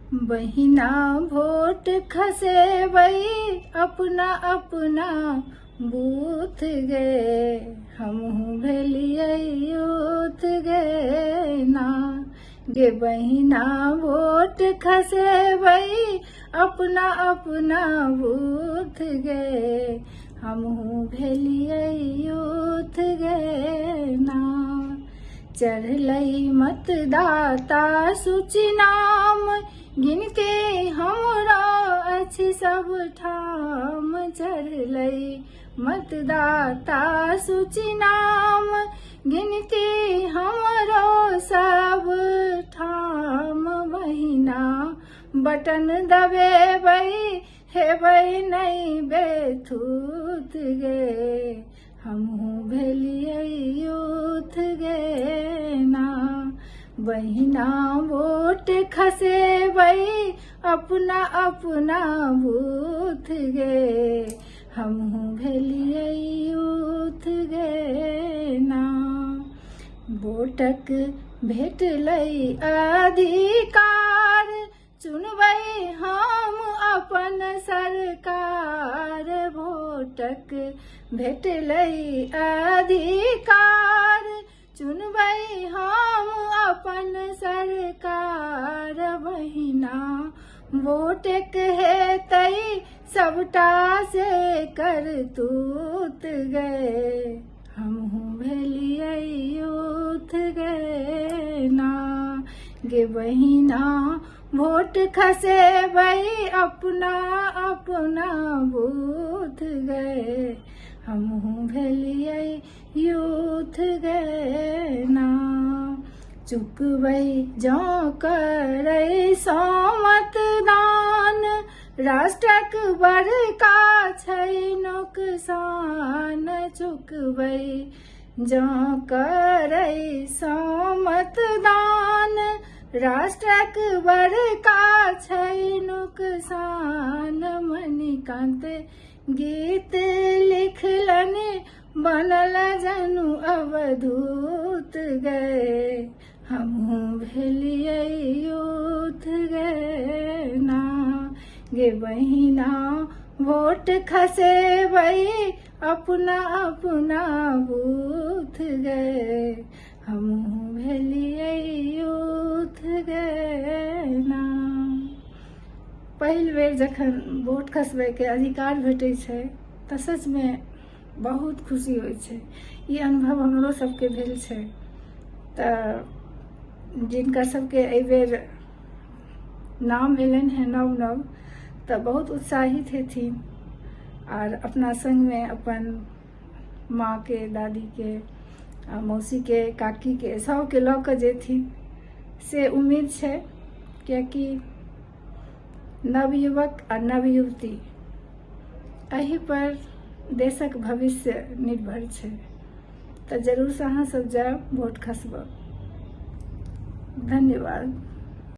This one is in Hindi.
बहिना भोट खसेबै अपना अपना बूथ गे, हमहू भेलियै यूथ गे ना। गे बहिना भोट खसेबै अपना अपना बूथ गे, हमहू भेलियै यूथ गे ना। चढ़लै मतदाता सूची नाम, गिनती हमरा अछि सब ठाम। चढ़लै मतदाता सूची नाम, गिनती हमरो सब ठाम। बहिना बटन दबेबै हेबै नहि बेथूथ गे, हमहू भेलियै यूथ गे ना। बहिना वोट खसेबै अपना अपना बूथ गे, हमहू भेलियै यूथ गे ना। वोटक भेटलै अधिकार, चुनबै हम अपन सरकार। वोटक भेटलै अधिकार, चुनबै हम अपन सरकार। बहिना वोटक हेतै सबटा से करतूत गे, हमहू भेलियै यूथ गे ना। गे बहिना वोट खसेबै अपना अपना बूथ गे, हमहू भेलियै यूथ गे ना। चुकबै जँ करै सँ मतदान, राष्ट्रक बड़का छै नोकसान। चुकबै जँ करै सँ मतदान, राष्ट्रक बड़का छै नुकसान। मणिकांत गीत लिखलनि बनल जनु अवधूत गे, हमहू भेलियै यूथ गे ना। गे बहिना वोट खसेबै अपना अपना बूथ गे, हमहू भेलियै यूथ गे ना। पहिल बेर जखन वोट खसबैके अधिकार भेटै छै तऽ सचमे बहुत खुशी होइ छै। ई अनुभव हमरो सबके भेल छै। तऽ जिनका सबके एहिबेर नाम एलनि हैं नव नव, तऽ बहुत उत्साहित हेथिन और अपना संगमे अपन माँके, दादीके, मौसीके, काकीके सबके लऽ कऽ जेथिन से उम्मीद छै। कियाकि नवयुवक आ नवयुवती एहि पर देशक भविष्य निर्भर छै। तऽ जरूर से अहाँ सब जायब, वोट खसबऽ। धन्यवाद।